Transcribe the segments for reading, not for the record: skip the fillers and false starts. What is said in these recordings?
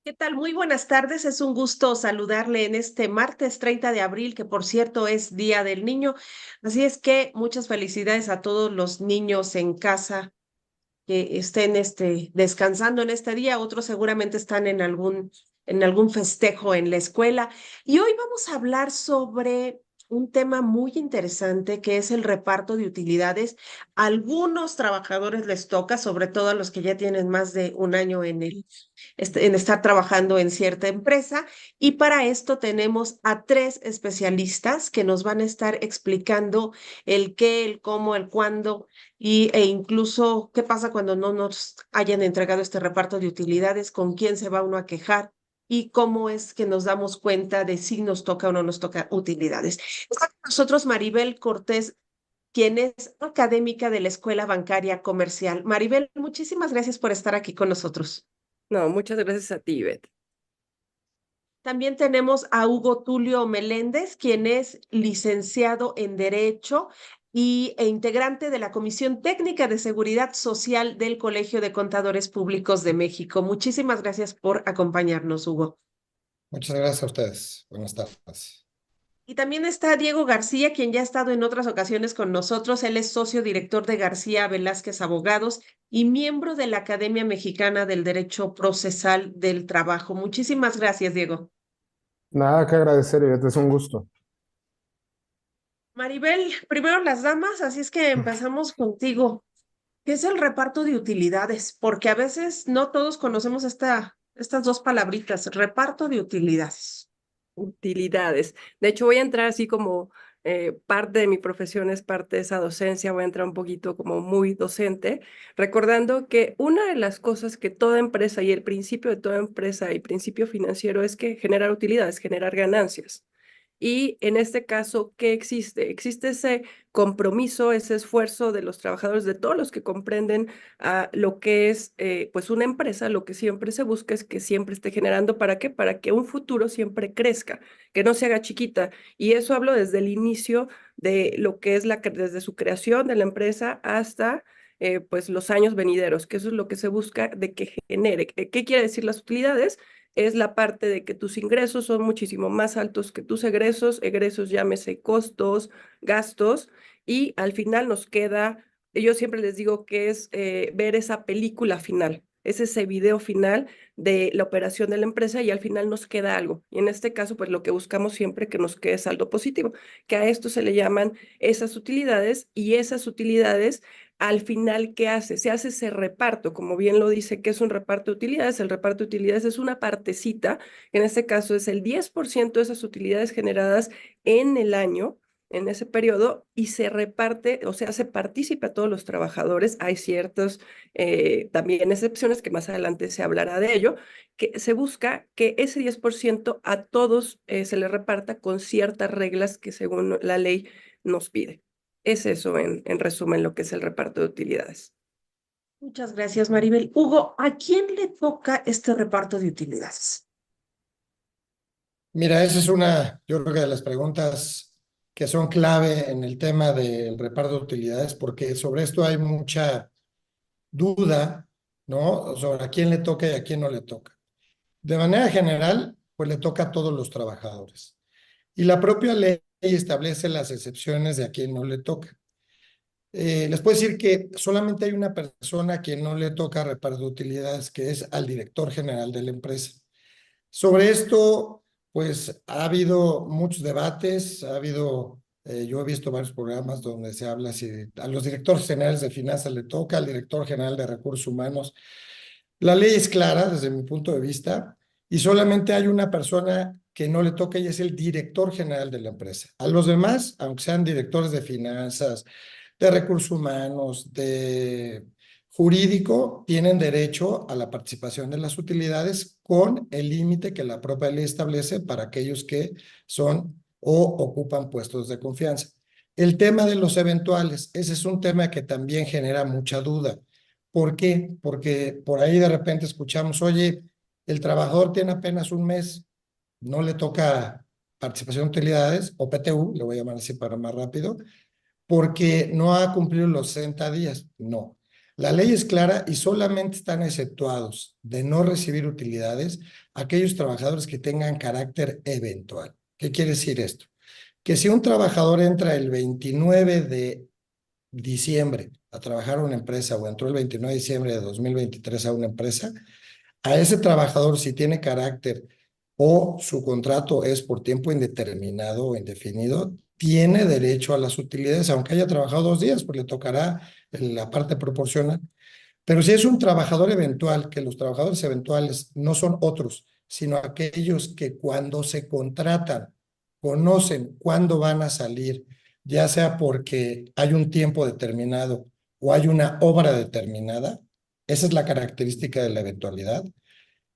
¿Qué tal? Muy buenas tardes. Es un gusto saludarle en este martes 30 de abril, que por cierto es Día del Niño. Así es que muchas felicidades a todos los niños en casa que estén descansando en este día. Otros seguramente están en algún festejo en la escuela. Y hoy vamos a hablar sobre un tema muy interesante que es el reparto de utilidades. A algunos trabajadores les toca, sobre todo a los que ya tienen más de un año en estar trabajando en cierta empresa. Y para esto tenemos a tres especialistas que nos van a estar explicando el qué, el cómo, el cuándo e incluso qué pasa cuando no nos hayan entregado este reparto de utilidades, con quién se va uno a quejar y cómo es que nos damos cuenta de si nos toca o no nos toca utilidades. Está con nosotros Maribel Cortés, quien es académica de la Escuela Bancaria Comercial. Maribel, muchísimas gracias por estar aquí con nosotros. No, muchas gracias a ti, Beth. También tenemos a Hugo Tulio Meléndez, quien es licenciado en Derecho e integrante de la Comisión Técnica de Seguridad Social del Colegio de Contadores Públicos de México. Muchísimas gracias por acompañarnos, Hugo. Muchas gracias a ustedes. Buenas tardes. Y también está Diego García, quien ya ha estado en otras ocasiones con nosotros. Él es socio director de García Velázquez Abogados y miembro de la Academia Mexicana del Derecho Procesal del Trabajo. Muchísimas gracias, Diego. Nada que agradecer, Ivette, es un gusto. Maribel, primero las damas, así es que empezamos contigo. ¿Qué es el reparto de utilidades? Porque a veces no todos conocemos estas dos palabritas, reparto de utilidades. Utilidades. De hecho, voy a entrar así como parte de mi profesión es parte de esa docencia, voy a entrar un poquito como muy docente, recordando que una de las cosas que toda empresa y el principio de toda empresa y principio financiero es que generar utilidades, generar ganancias. Y en este caso, ¿qué existe? Existe ese compromiso, ese esfuerzo de los trabajadores, de todos los que comprenden lo que es pues una empresa. Lo que siempre se busca es que siempre esté generando. ¿Para qué? Para que un futuro siempre crezca, que no se haga chiquita. Y eso hablo desde el inicio de lo que es desde su creación de la empresa hasta pues los años venideros, que eso es lo que se busca de que genere. ¿Qué quiere decir las utilidades? Es la parte de que tus ingresos son muchísimo más altos que tus egresos llámese costos, gastos, y al final nos queda, yo siempre les digo que es ver esa película final, es ese video final de la operación de la empresa y al final nos queda algo. Y en este caso, pues lo que buscamos siempre que nos quede saldo positivo, que a esto se le llaman esas utilidades y esas utilidades al final, ¿qué hace? Se hace ese reparto, como bien lo dice, que es un reparto de utilidades. El reparto de utilidades es una partecita, que en este caso es el 10% de esas utilidades generadas en el año, en ese periodo, y se reparte, o sea, se participa a todos los trabajadores. Hay ciertas también excepciones que más adelante se hablará de ello, que se busca que ese 10% a todos se les reparta con ciertas reglas que según la ley nos pide. Es eso en resumen lo que es el reparto de utilidades. Muchas gracias, Maribel. Hugo, ¿a quién le toca este reparto de utilidades? Mira, esa es yo creo que de las preguntas que son clave en el tema del reparto de utilidades, porque sobre esto hay mucha duda, ¿no? Sobre a quién le toca y a quién no le toca. De manera general, pues le toca a todos los trabajadores. Y la propia ley establece las excepciones de a quién no le toca. Les puedo decir que solamente hay una persona a quien no le toca reparto de utilidades, que es al director general de la empresa. Sobre esto, pues ha habido muchos debates, yo he visto varios programas donde se habla si a los directores generales de finanzas le toca, al director general de recursos humanos. La ley es clara desde mi punto de vista y solamente hay una persona que no le toca y es el director general de la empresa. A los demás, aunque sean directores de finanzas, de recursos humanos, de jurídico, tienen derecho a la participación de las utilidades con el límite que la propia ley establece para aquellos que son o ocupan puestos de confianza. El tema de los eventuales, ese es un tema que también genera mucha duda. ¿Por qué? Porque por ahí de repente escuchamos, oye, el trabajador tiene apenas un mes, no le toca participación de utilidades o PTU, le voy a llamar así para más rápido, porque no ha cumplido los 60 días. No. La ley es clara y solamente están exceptuados de no recibir utilidades aquellos trabajadores que tengan carácter eventual. ¿Qué quiere decir esto? Que si un trabajador entra el 29 de diciembre a trabajar a una empresa o entró el 29 de diciembre de 2023 a una empresa, a ese trabajador, si tiene carácter o su contrato es por tiempo indeterminado o indefinido, tiene derecho a las utilidades, aunque haya trabajado 2 días, pues le tocará la parte proporcional. Pero si es un trabajador eventual, que los trabajadores eventuales no son otros, sino aquellos que cuando se contratan conocen cuándo van a salir, ya sea porque hay un tiempo determinado o hay una obra determinada, esa es la característica de la eventualidad.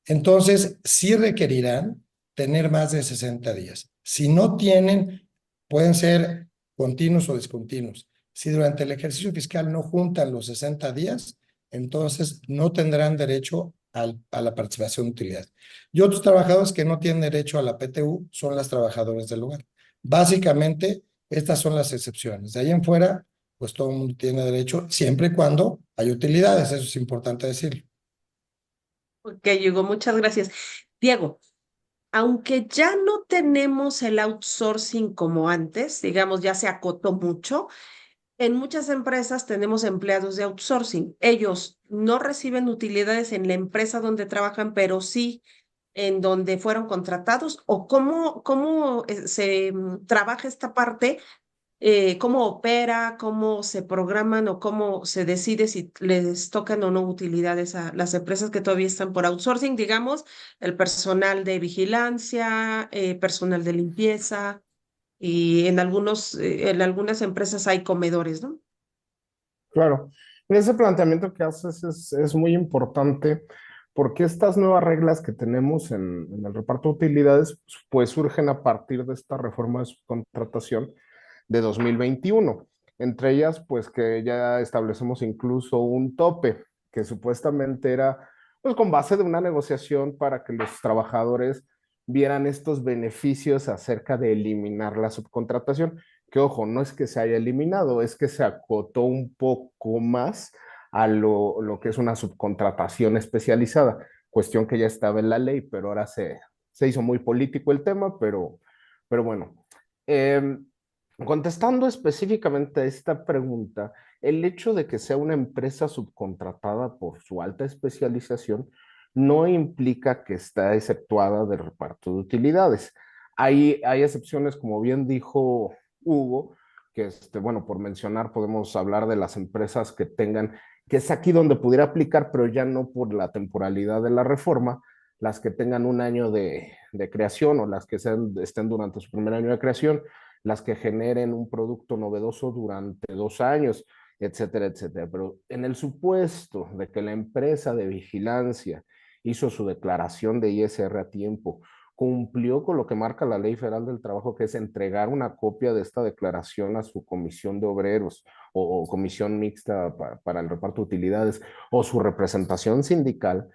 Entonces, sí requerirán tener más de 60 días. Si no tienen, pueden ser continuos o discontinuos. Si durante el ejercicio fiscal no juntan los 60 días, entonces no tendrán derecho a la participación de utilidades. Y otros trabajadores que no tienen derecho a la PTU son las trabajadoras del hogar. Básicamente, estas son las excepciones. De ahí en fuera, pues todo el mundo tiene derecho, siempre y cuando hay utilidades, eso es importante decirlo. Ok, Hugo, muchas gracias. Diego, aunque ya no tenemos el outsourcing como antes, digamos, ya se acotó mucho, en muchas empresas tenemos empleados de outsourcing. Ellos no reciben utilidades en la empresa donde trabajan, pero sí en donde fueron contratados. ¿O cómo trabaja esta parte? ¿Cómo opera? ¿Cómo se programan o cómo se decide si les tocan o no utilidades a las empresas que todavía están por outsourcing? Digamos, el personal de vigilancia, personal de limpieza y en algunas empresas hay comedores, ¿no? Claro, ese planteamiento que haces es muy importante porque estas nuevas reglas que tenemos en el reparto de utilidades pues surgen a partir de esta reforma de subcontratación de 2021. Entre ellas, pues que ya establecemos incluso un tope que supuestamente era pues con base de una negociación para que los trabajadores vieran estos beneficios acerca de eliminar la subcontratación, que ojo, no es que se haya eliminado, es que se acotó un poco más a lo que es una subcontratación especializada, cuestión que ya estaba en la ley, pero ahora se hizo muy político el tema, pero bueno. Eh, Contestando específicamente a esta pregunta, el hecho de que sea una empresa subcontratada por su alta especialización no implica que está exceptuada del reparto de utilidades. Hay excepciones, como bien dijo Hugo, que bueno, por mencionar, podemos hablar de las empresas que tengan, que es aquí donde pudiera aplicar, pero ya no por la temporalidad de la reforma, las que tengan un año de creación o las que estén durante su primer año de creación, las que generen un producto novedoso durante 2 años, etcétera, etcétera. Pero en el supuesto de que la empresa de vigilancia hizo su declaración de ISR a tiempo, cumplió con lo que marca la Ley Federal del Trabajo, que es entregar una copia de esta declaración a su comisión de obreros o comisión mixta para el reparto de utilidades o su representación sindical,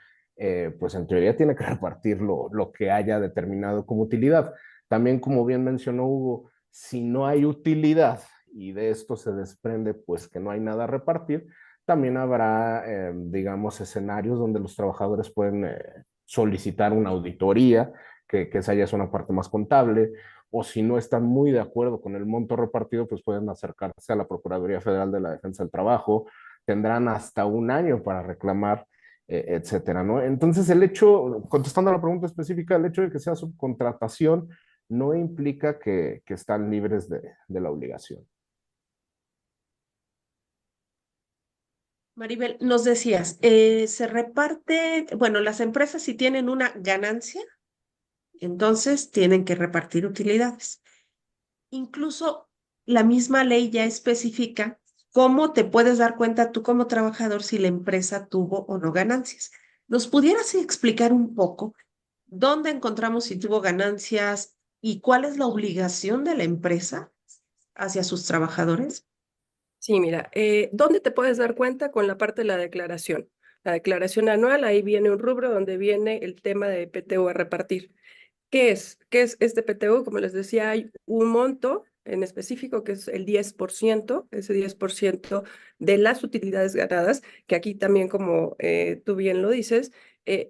pues en teoría tiene que repartir lo que haya determinado como utilidad. También, como bien mencionó Hugo, si no hay utilidad y de esto se desprende pues que no hay nada a repartir, también habrá, digamos, escenarios donde los trabajadores pueden solicitar una auditoría, que esa ya es una parte más contable, o si no están muy de acuerdo con el monto repartido, pues pueden acercarse a la Procuraduría Federal de la Defensa del Trabajo, tendrán hasta un año para reclamar, etcétera, ¿no? Entonces, el hecho, contestando a la pregunta específica, el hecho de que sea subcontratación no implica que están libres de la obligación. Maribel, nos decías, se reparte, bueno, las empresas si tienen una ganancia, entonces tienen que repartir utilidades. Incluso la misma ley ya especifica cómo te puedes dar cuenta tú como trabajador si la empresa tuvo o no ganancias. ¿Nos pudieras explicar un poco dónde encontramos si tuvo ganancias y cuál es la obligación de la empresa hacia sus trabajadores? Sí, mira, ¿dónde te puedes dar cuenta? Con la parte de la declaración. La declaración anual, ahí viene un rubro donde viene el tema de PTU a repartir. ¿Qué es? ¿Qué es este PTU? Como les decía, hay un monto en específico, que es el 10%, ese 10% de las utilidades ganadas, que aquí también, como tú bien lo dices,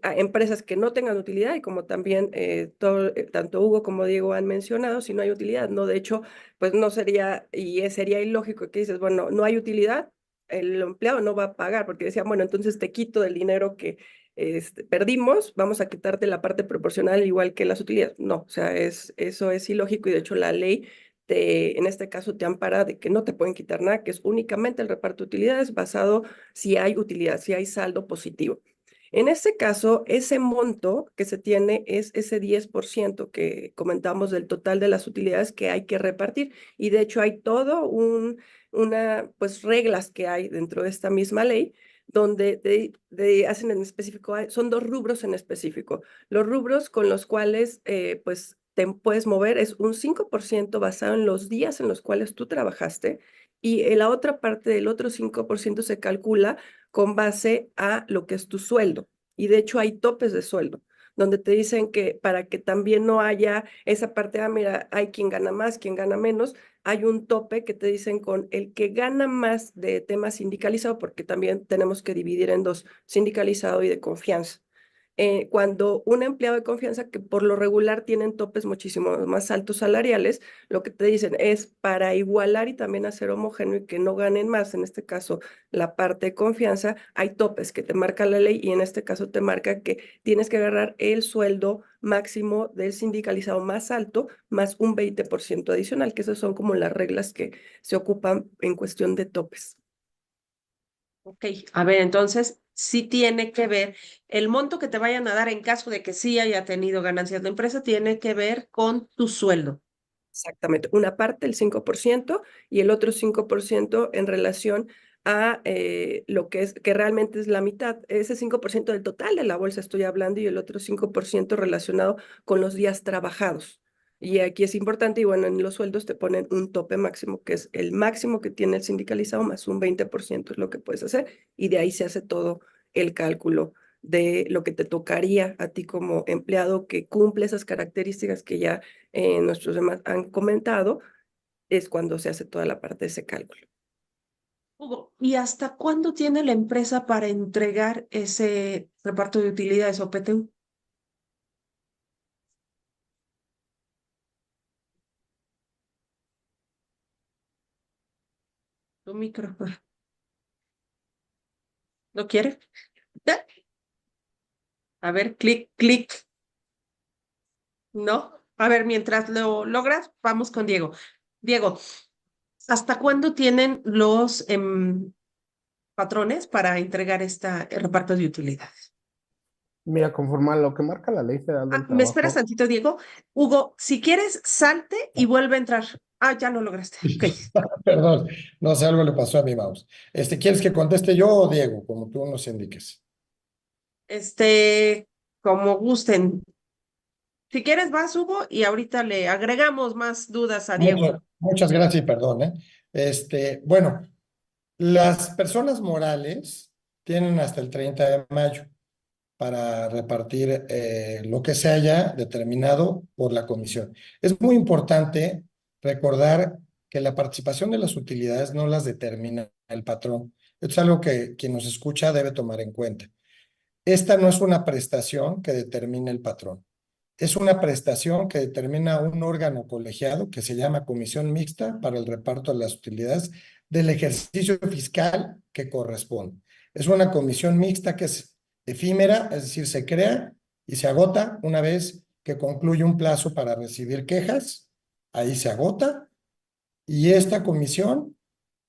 a empresas que no tengan utilidad, y como también tanto Hugo como Diego han mencionado, si no hay utilidad, no, de hecho, pues no sería, sería ilógico que dices, bueno, no hay utilidad, el empleado no va a pagar, porque decía, bueno, entonces te quito del dinero que perdimos, vamos a quitarte la parte proporcional igual que las utilidades. No, o sea, eso es ilógico, y de hecho la ley en este caso te ampara de que no te pueden quitar nada, que es únicamente el reparto de utilidades basado si hay utilidad, si hay saldo positivo. En este caso, ese monto que se tiene es ese 10% que comentamos del total de las utilidades que hay que repartir, y de hecho hay todo pues reglas que hay dentro de esta misma ley donde hacen en específico, son 2 rubros en específico. Los rubros con los cuales pues te puedes mover es un 5% basado en los días en los cuales tú trabajaste, y la otra parte del otro 5% se calcula con base a lo que es tu sueldo. Y de hecho hay topes de sueldo, donde te dicen que para que también no haya esa parte, mira, hay quien gana más, quien gana menos, hay un tope que te dicen con el que gana más de tema sindicalizado, porque también tenemos que dividir en dos, sindicalizado y de confianza. Cuando un empleado de confianza, que por lo regular tienen topes muchísimo más altos salariales, lo que te dicen es para igualar y también hacer homogéneo y que no ganen más, en este caso la parte de confianza, hay topes que te marca la ley, y en este caso te marca que tienes que agarrar el sueldo máximo del sindicalizado más alto, más un 20% adicional, que esas son como las reglas que se ocupan en cuestión de topes. Ok, a ver, entonces sí tiene que ver el monto que te vayan a dar en caso de que sí haya tenido ganancias la empresa, tiene que ver con tu sueldo. Exactamente, una parte, el 5%, y el otro 5% en relación a lo que realmente es la mitad, ese 5% del total de la bolsa estoy hablando, y el otro 5% relacionado con los días trabajados. Y aquí es importante, y bueno, en los sueldos te ponen un tope máximo, que es el máximo que tiene el sindicalizado, más un 20% es lo que puedes hacer, y de ahí se hace todo el cálculo de lo que te tocaría a ti como empleado que cumple esas características que ya nuestros demás han comentado, es cuando se hace toda la parte de ese cálculo. Hugo, ¿y hasta cuándo tiene la empresa para entregar ese reparto de utilidades o PTU? Tu micro. ¿No quiere? A ver, clic, clic. ¿No? A ver, mientras lo logras, vamos con Diego. Diego, ¿hasta cuándo tienen los patrones para entregar este reparto de utilidades? Mira, conforme a lo que marca la Ley Federal del ¿Me esperas Trabajo, tantito, Diego? Hugo, si quieres, salte y vuelve a entrar. Ya lo lograste. Ok. Perdón, no sé, algo le pasó a mi mouse. ¿Quieres que conteste yo o Diego, como tú nos indiques? Este, como gusten. Si quieres, vas, Hugo, y ahorita le agregamos más dudas a Diego. Muchas gracias y perdón, ¿eh? Bueno, las personas morales tienen hasta el 30 de mayo para repartir lo que se haya determinado por la comisión. Es muy importante recordar que la participación de las utilidades no las determina el patrón. Esto es algo que quien nos escucha debe tomar en cuenta. Esta no es una prestación que determine el patrón. Es una prestación que determina un órgano colegiado que se llama Comisión Mixta para el reparto de las utilidades del ejercicio fiscal que corresponde. Es una comisión mixta que es efímera, es decir, se crea y se agota una vez que concluye un plazo para recibir quejas, ahí se agota, y esta comisión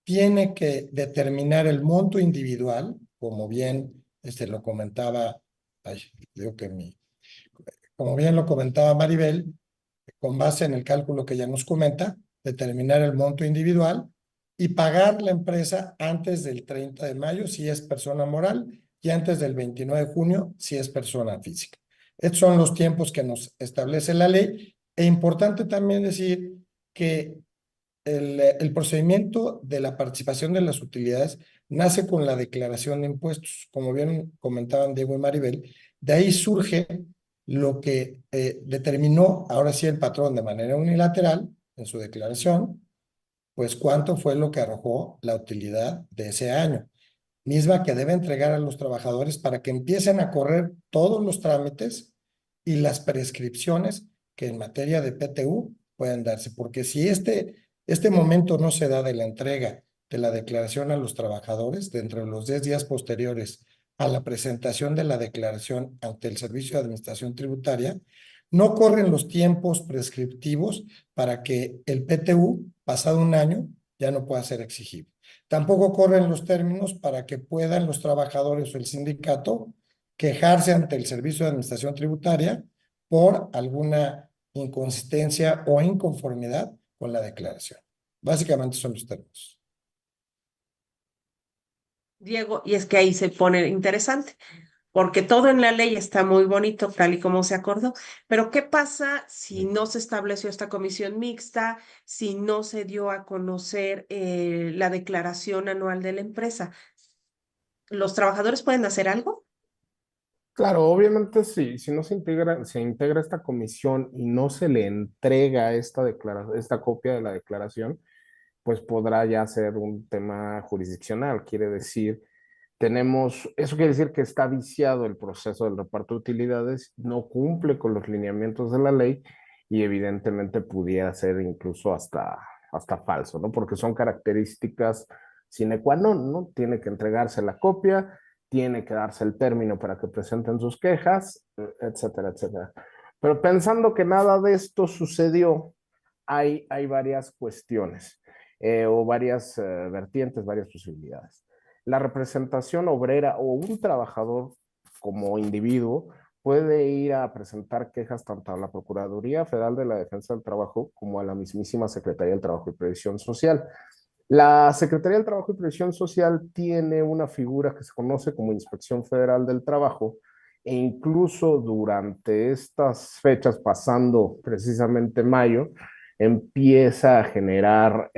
tiene que determinar el monto individual, como bien lo comentaba, ay, digo que como bien lo comentaba Maribel, con base en el cálculo que ya nos comenta, determinar el monto individual y pagar la empresa antes del 30 de mayo si es persona moral y antes del 29 de junio si es persona física. Estos son los tiempos que nos establece la ley. E importante también decir que el procedimiento de la participación de las utilidades nace con la declaración de impuestos, como bien comentaban Diego y Maribel. De ahí surge lo que determinó ahora sí el patrón de manera unilateral, en su declaración, pues cuánto fue lo que arrojó la utilidad de ese año, misma que debe entregar a los trabajadores para que empiecen a correr todos los trámites y las prescripciones que en materia de PTU puedan darse, porque si este momento no se da de la entrega de la declaración a los trabajadores dentro de los 10 días posteriores a la presentación de la declaración ante el Servicio de Administración Tributaria, no corren los tiempos prescriptivos para que el PTU, pasado un año, ya no pueda ser exigible. Tampoco corren los términos para que puedan los trabajadores o el sindicato quejarse ante el Servicio de Administración Tributaria por alguna inconsistencia o inconformidad con la declaración. Básicamente son los términos. Diego, y es que ahí se pone interesante, porque todo en la ley está muy bonito, tal y como se acordó, pero ¿qué pasa si no se estableció esta comisión mixta, si no se dio a conocer la declaración anual de la empresa? ¿Los trabajadores pueden hacer algo? Claro, obviamente sí, si no se integra esta comisión y no se le entrega esta copia de la declaración, pues podrá ya ser un tema jurisdiccional. Eso quiere decir que está viciado el proceso del reparto de utilidades, no cumple con los lineamientos de la ley y evidentemente pudiera ser incluso hasta falso, ¿no? Porque son características sine qua non, ¿no? Tiene que entregarse la copia, tiene que darse el término para que presenten sus quejas, etcétera, etcétera. Pero pensando que nada de esto sucedió, hay varias cuestiones o varias vertientes, varias posibilidades. La representación obrera o un trabajador como individuo puede ir a presentar quejas tanto a la Procuraduría Federal de la Defensa del Trabajo como a la mismísima Secretaría del Trabajo y Previsión Social. La Secretaría del Trabajo y Previsión Social tiene una figura que se conoce como Inspección Federal del Trabajo e incluso durante estas fechas, pasando precisamente mayo, empieza a generar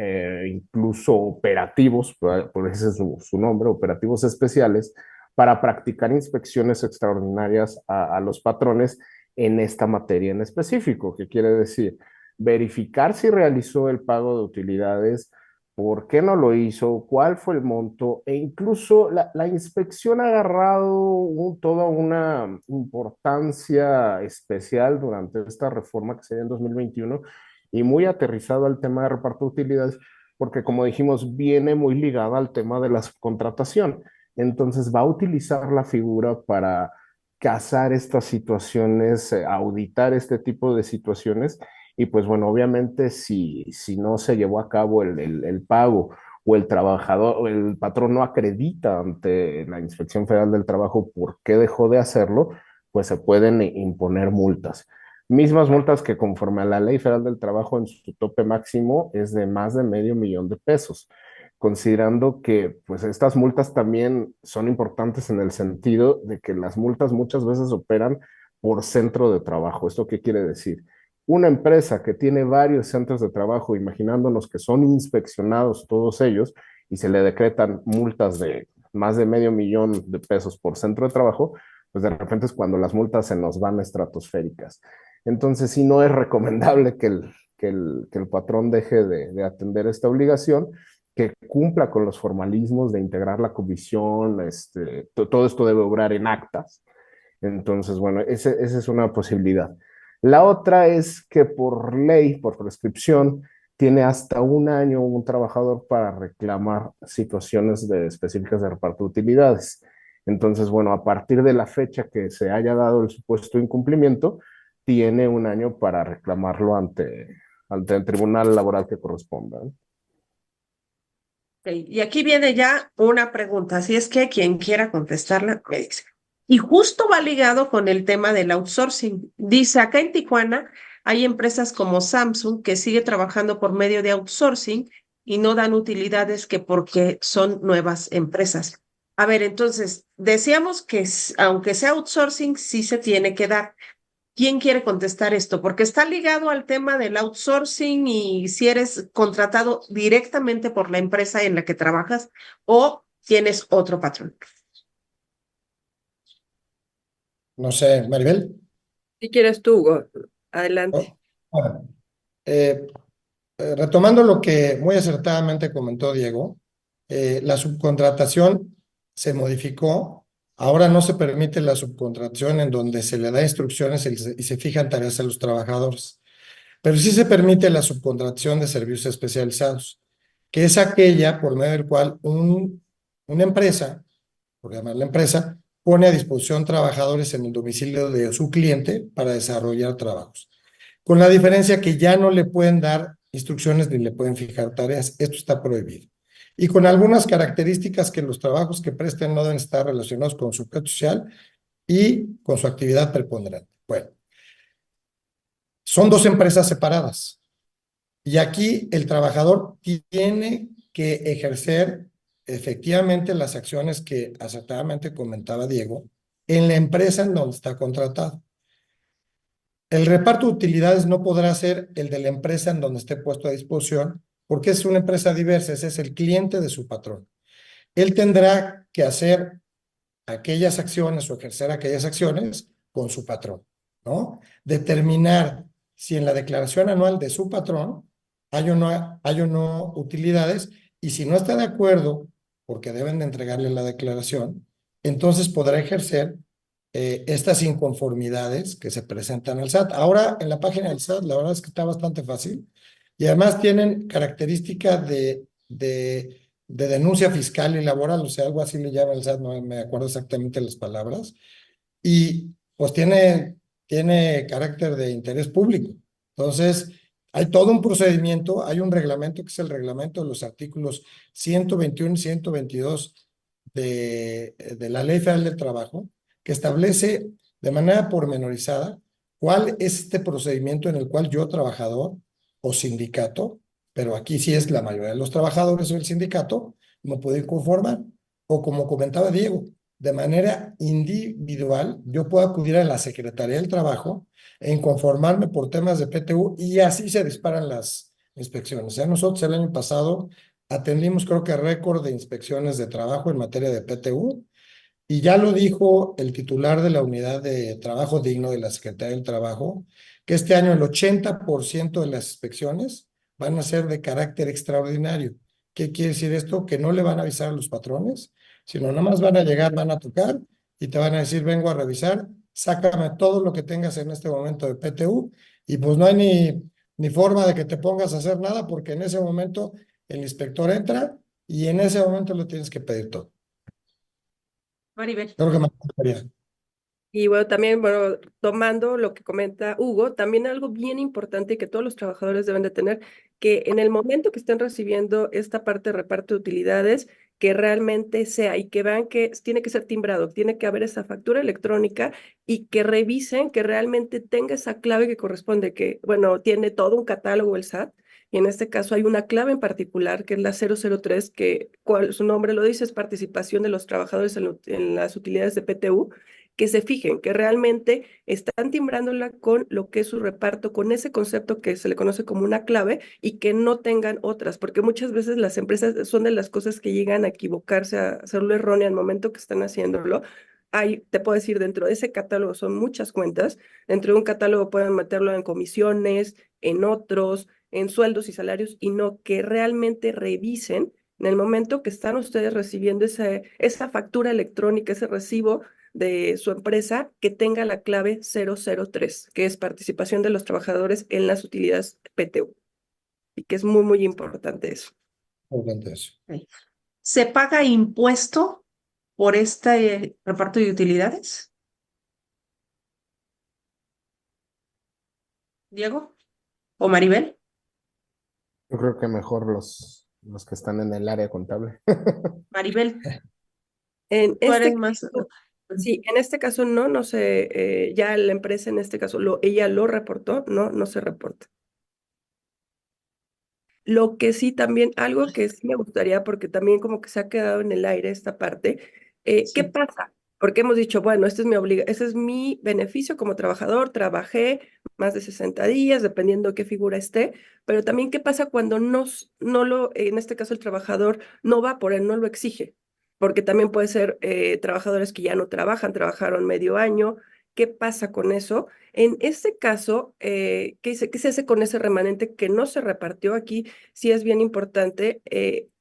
incluso operativos, por ese es su nombre, operativos especiales, para practicar inspecciones extraordinarias a los patrones en esta materia en específico, que quiere decir verificar si realizó el pago de utilidades, por qué no lo hizo, cuál fue el monto, e incluso la inspección ha agarrado toda una importancia especial durante esta reforma que se dio en 2021 y muy aterrizado al tema de reparto de utilidades, porque como dijimos, viene muy ligada al tema de la subcontratación. Entonces va a utilizar la figura para cazar estas situaciones, auditar este tipo de situaciones y pues bueno, obviamente si no se llevó a cabo el pago o el trabajador o el patrón no acredita ante la Inspección Federal del Trabajo por qué dejó de hacerlo, pues se pueden imponer multas. Mismas multas que conforme a la Ley Federal del Trabajo en su tope máximo es de más de $500,000, considerando que pues estas multas también son importantes en el sentido de que las multas muchas veces operan por centro de trabajo. ¿Esto qué quiere decir? Una empresa que tiene varios centros de trabajo, imaginándonos que son inspeccionados todos ellos y se le decretan multas de más de $500,000 por centro de trabajo, pues de repente es cuando las multas se nos van estratosféricas. Entonces, sí, no es recomendable que el patrón deje de atender esta obligación, que cumpla con los formalismos de integrar la comisión, todo esto debe obrar en actas. Entonces, bueno, esa es una posibilidad. La otra es que por ley, por prescripción, tiene hasta un año un trabajador para reclamar situaciones específicas de reparto de utilidades. Entonces, bueno, a partir de la fecha que se haya dado el supuesto incumplimiento, tiene un año para reclamarlo ante el tribunal laboral que corresponda. Ok, y aquí viene ya una pregunta, así es que quien quiera contestarla, me dice. Y justo va ligado con el tema del outsourcing. Dice, acá en Tijuana hay empresas como Samsung que sigue trabajando por medio de outsourcing y no dan utilidades que porque son nuevas empresas. A ver, entonces, decíamos que aunque sea outsourcing, sí se tiene que dar. ¿Quién quiere contestar esto? Porque está ligado al tema del outsourcing y si eres contratado directamente por la empresa en la que trabajas o tienes otro patrón. No sé, Maribel. Si quieres tú, Hugo, adelante. Oh, bueno, eh, retomando lo que muy acertadamente comentó Diego, la subcontratación se modificó. Ahora no se permite la subcontratación en donde se le da instrucciones y se fijan tareas a los trabajadores, pero sí se permite la subcontratación de servicios especializados, que es aquella por medio del cual una empresa, por llamarla empresa, pone a disposición trabajadores en el domicilio de su cliente para desarrollar trabajos. Con la diferencia que ya no le pueden dar instrucciones ni le pueden fijar tareas. Esto está prohibido. Y con algunas características que los trabajos que presten no deben estar relacionados con su objeto social y con su actividad preponderante. Bueno, son dos empresas separadas. Y aquí el trabajador tiene que ejercer efectivamente las acciones que acertadamente comentaba Diego en la empresa en donde está contratado. El reparto de utilidades no podrá ser el de la empresa en donde esté puesto a disposición, porque es una empresa diversa, ese es el cliente de su patrón. Él tendrá que hacer aquellas acciones o ejercer aquellas acciones con su patrón, ¿no? Determinar si en la declaración anual de su patrón hay o no utilidades, y si no está de acuerdo, porque deben de entregarle la declaración, entonces podrá ejercer estas inconformidades que se presentan al SAT. Ahora en la página del SAT, la verdad es que está bastante fácil, y además tienen característica de denuncia fiscal y laboral, o sea, algo así le llama el SAT, no me acuerdo exactamente las palabras, y pues tiene carácter de interés público. Entonces, hay todo un procedimiento, hay un reglamento que es el reglamento de los artículos 121 y 122 de la Ley Federal del Trabajo, que establece de manera pormenorizada cuál es este procedimiento en el cual yo, trabajador o sindicato, pero aquí sí es la mayoría de los trabajadores o el sindicato, me puedo conformar, o como comentaba Diego, de manera individual, yo puedo acudir a la Secretaría del Trabajo e inconformarme por temas de PTU, y así se disparan las inspecciones. O sea, nosotros el año pasado atendimos, creo que récord de inspecciones de trabajo en materia de PTU, y ya lo dijo el titular de la Unidad de Trabajo Digno de la Secretaría del Trabajo, que este año el 80% de las inspecciones van a ser de carácter extraordinario. ¿Qué quiere decir esto? Que no le van a avisar a los patrones, sino nada más van a llegar, van a tocar y te van a decir, vengo a revisar, sácame todo lo que tengas en este momento de PTU, y pues no hay ni forma de que te pongas a hacer nada, porque en ese momento el inspector entra y en ese momento lo tienes que pedir todo. Maribel. Creo que me gustaría. Y bueno, también, bueno, tomando lo que comenta Hugo, también algo bien importante que todos los trabajadores deben de tener, que en el momento que estén recibiendo esta parte de reparto de utilidades, que realmente sea y que vean que tiene que ser timbrado, tiene que haber esa factura electrónica, y que revisen que realmente tenga esa clave que corresponde, que, bueno, tiene todo un catálogo el SAT, y en este caso hay una clave en particular que es la 003, que su nombre lo dice, es participación de los trabajadores en las utilidades de PTU, que se fijen que realmente están timbrándola con lo que es su reparto, con ese concepto que se le conoce como una clave, y que no tengan otras, porque muchas veces las empresas son de las cosas que llegan a equivocarse, a hacerlo erróneo al momento que están haciéndolo. Te puedo decir, dentro de ese catálogo son muchas cuentas, dentro de un catálogo pueden meterlo en comisiones, en otros, en sueldos y salarios, y no, que realmente revisen en el momento que están ustedes recibiendo esa factura electrónica, ese recibo de su empresa, que tenga la clave 003, que es participación de los trabajadores en las utilidades PTU, y que es muy, muy importante eso. Importante eso. ¿Se paga impuesto por este reparto de utilidades? ¿Diego? ¿O Maribel? Yo creo que mejor los que están en el área contable. Maribel, En tú este eres más... caso, sí, en este caso no se, ya la empresa en este caso, ella lo reportó, no se reporta. Lo que sí también, algo que sí me gustaría, porque también como que se ha quedado en el aire esta parte, ¿qué Sí. pasa? Porque hemos dicho, bueno, este es mi beneficio como trabajador, trabajé más de 60 días, dependiendo qué figura esté, pero también qué pasa cuando en este caso el trabajador no va por él, no lo exige, porque también puede ser trabajadores que ya no trabajan, trabajaron medio año, ¿qué pasa con eso? En este caso, ¿qué se hace con ese remanente que no se repartió? Aquí sí es bien importante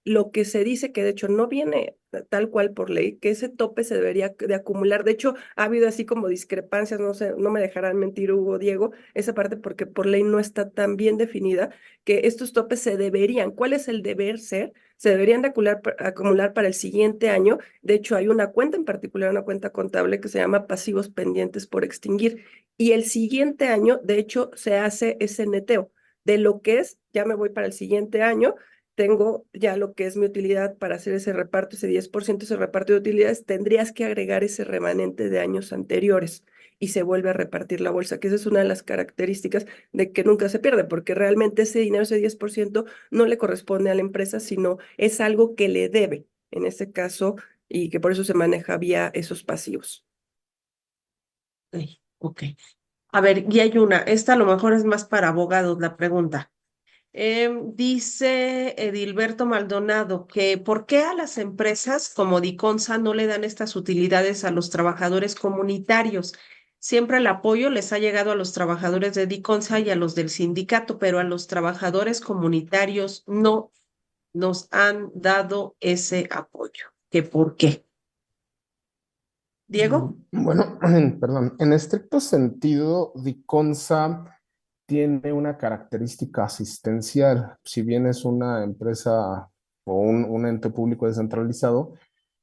lo que se dice, que de hecho no viene tal cual por ley, que ese tope se debería de acumular. De hecho, ha habido así como discrepancias, no sé, no me dejarán mentir Hugo, Diego, esa parte porque por ley no está tan bien definida, que estos topes se deberían, ¿cuál es el deber ser? Se deberían de acumular para el siguiente año. De hecho, hay una cuenta en particular, una cuenta contable que se llama pasivos pendientes por extinguir. Y el siguiente año, de hecho, se hace ese neteo de lo que es, ya me voy para el siguiente año, tengo ya lo que es mi utilidad para hacer ese reparto, ese 10%, ese reparto de utilidades, tendrías que agregar ese remanente de años anteriores y se vuelve a repartir la bolsa, que esa es una de las características de que nunca se pierde, porque realmente ese dinero, ese 10%, no le corresponde a la empresa, sino es algo que le debe, en este caso, y que por eso se maneja vía esos pasivos. Ok, ok. A ver, y hay una, esta a lo mejor es más para abogados la pregunta. Dice Edilberto Maldonado que ¿por qué a las empresas como Diconsa no le dan estas utilidades a los trabajadores comunitarios? Siempre el apoyo les ha llegado a los trabajadores de Diconsa y a los del sindicato, pero a los trabajadores comunitarios no nos han dado ese apoyo. ¿Qué por qué? Diego. Bueno, perdón, en estricto sentido, Diconsa tiene una característica asistencial. Si bien es una empresa o un ente público descentralizado,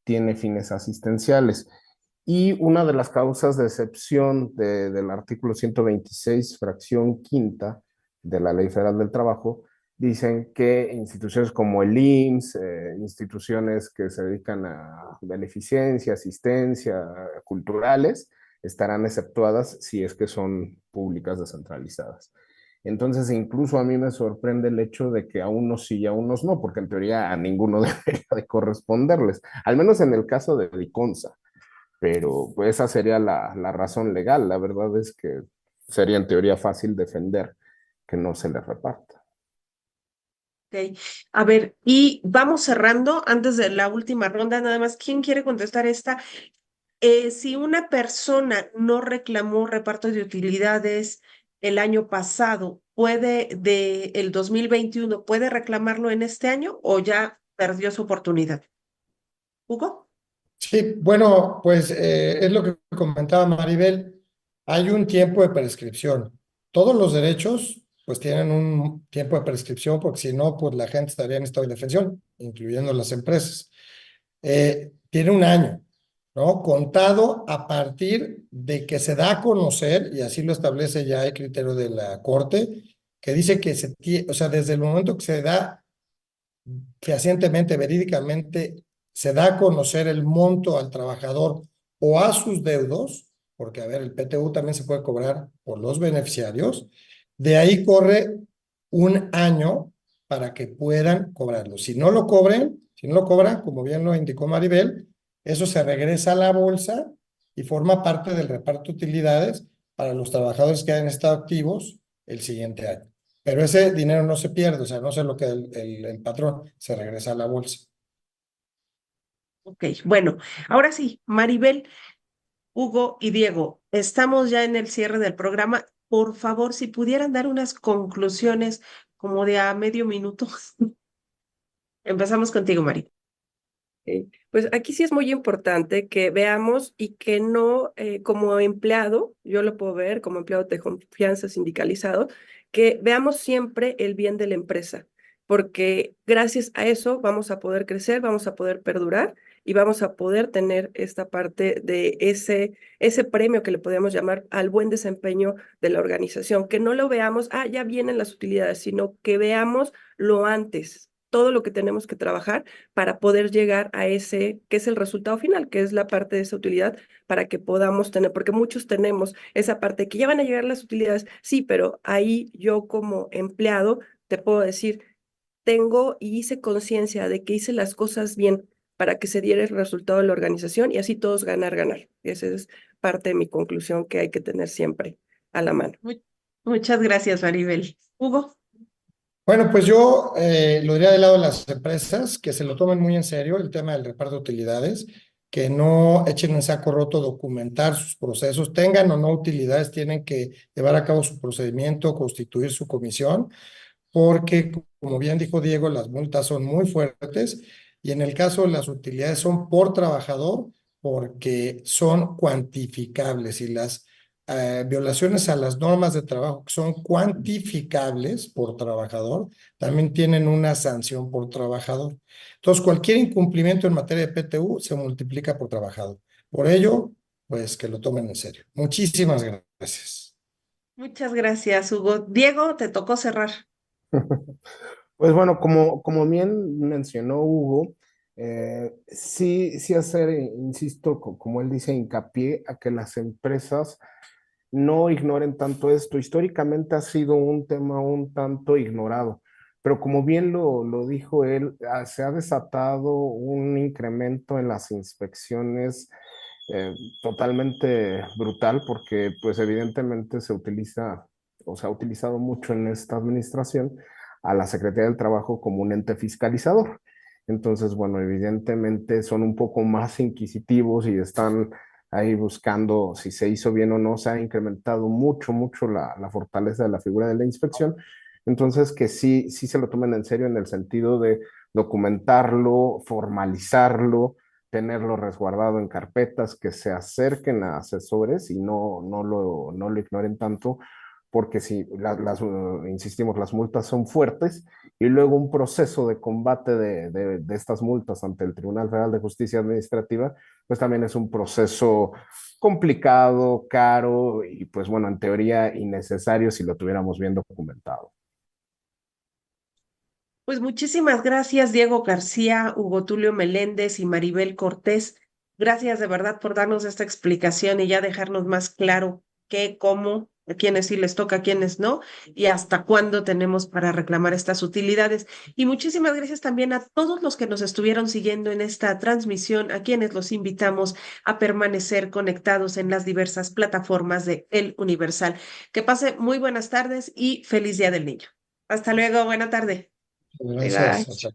tiene fines asistenciales. Y una de las causas de excepción del artículo 126, fracción quinta de la Ley Federal del Trabajo, dicen que instituciones como el IMSS, instituciones que se dedican a beneficencia, asistencia, culturales, estarán exceptuadas si es que son públicas descentralizadas. Entonces, incluso a mí me sorprende el hecho de que a unos sí y a unos no, porque en teoría a ninguno debería de corresponderles, al menos en el caso de Diconsa, pero pues esa sería la razón legal. La verdad es que sería en teoría fácil defender que no se le reparta. Ok. A ver, y vamos cerrando antes de la última ronda, nada más. ¿Quién quiere contestar esta? Si una persona no reclamó reparto de utilidades el año pasado, ¿puede el 2021, puede reclamarlo en este año o ya perdió su oportunidad? ¿Hugo? Sí, bueno, pues es lo que comentaba Maribel. Hay un tiempo de prescripción. Todos los derechos pues tienen un tiempo de prescripción porque si no, pues la gente estaría en estado de indefensión, incluyendo las empresas. Tiene un año, ¿no? Contado a partir de que se da a conocer, y así lo establece ya el criterio de la Corte, que dice que o sea, desde el momento que se da fehacientemente, verídicamente, se da a conocer el monto al trabajador o a sus deudos, porque, a ver, el PTU también se puede cobrar por los beneficiarios, de ahí corre un año para que puedan cobrarlo. Si no lo cobran, como bien lo indicó Maribel, eso se regresa a la bolsa y forma parte del reparto de utilidades para los trabajadores que hayan estado activos el siguiente año. Pero ese dinero no se pierde, o sea, no se lo queda el patrón, se regresa a la bolsa. Ok, bueno, ahora sí, Maribel, Hugo y Diego, estamos ya en el cierre del programa. Por favor, si pudieran dar unas conclusiones como de a medio minuto. Empezamos contigo, Mari. Pues aquí sí es muy importante que veamos y que no, como empleado, yo lo puedo ver como empleado de confianza sindicalizado, que veamos siempre el bien de la empresa, porque gracias a eso vamos a poder crecer, vamos a poder perdurar y vamos a poder tener esta parte de ese premio que le podemos llamar al buen desempeño de la organización, que no lo veamos, ya vienen las utilidades, sino que veamos lo antes, todo lo que tenemos que trabajar para poder llegar a ese, que es el resultado final, que es la parte de esa utilidad, para que podamos tener, porque muchos tenemos esa parte que ya van a llegar las utilidades, sí, pero ahí yo como empleado te puedo decir, tengo y hice conciencia de que hice las cosas bien para que se diera el resultado de la organización y así todos ganar, ganar. Esa es parte de mi conclusión que hay que tener siempre a la mano. Muchas gracias, Maribel. Hugo. Bueno, pues yo lo diría del lado de las empresas, que se lo tomen muy en serio el tema del reparto de utilidades, que no echen en saco roto documentar sus procesos, tengan o no utilidades, tienen que llevar a cabo su procedimiento, constituir su comisión, porque, como bien dijo Diego, las multas son muy fuertes y en el caso de las utilidades son por trabajador porque son cuantificables y las violaciones a las normas de trabajo que son cuantificables por trabajador también tienen una sanción por trabajador. Entonces, cualquier incumplimiento en materia de PTU se multiplica por trabajador. Por ello, pues que lo tomen en serio. Muchísimas gracias. Muchas gracias, Hugo. Diego, te tocó cerrar. Pues bueno, como bien mencionó Hugo, sí hacer, insisto, como él dice, hincapié a que las empresas no ignoren tanto esto. Históricamente ha sido un tema un tanto ignorado, pero como bien lo dijo él, se ha desatado un incremento en las inspecciones totalmente brutal porque pues evidentemente se utiliza o se ha utilizado mucho en esta administración a la Secretaría del Trabajo como un ente fiscalizador. Entonces, bueno, evidentemente son un poco más inquisitivos y están ahí buscando si se hizo bien o no. Se ha incrementado mucho la fortaleza de la figura de la inspección. Entonces, que sí se lo tomen en serio en el sentido de documentarlo, formalizarlo, tenerlo resguardado en carpetas, que se acerquen a asesores y no lo ignoren tanto, porque si insistimos, las multas son fuertes y luego un proceso de combate de estas multas ante el Tribunal Federal de Justicia Administrativa, pues también es un proceso complicado, caro y pues bueno, en teoría innecesario si lo tuviéramos bien documentado. Pues muchísimas gracias, Diego García, Hugo Tulio Meléndez y Maribel Cortés. Gracias de verdad por darnos esta explicación y ya dejarnos más claro qué, cómo, a quiénes sí les toca, a quiénes no, y hasta cuándo tenemos para reclamar estas utilidades. Y muchísimas gracias también a todos los que nos estuvieron siguiendo en esta transmisión, a quienes los invitamos a permanecer conectados en las diversas plataformas de El Universal. Que pase muy buenas tardes y feliz Día del Niño. Hasta luego, buena tarde. Bye bye. Gracias.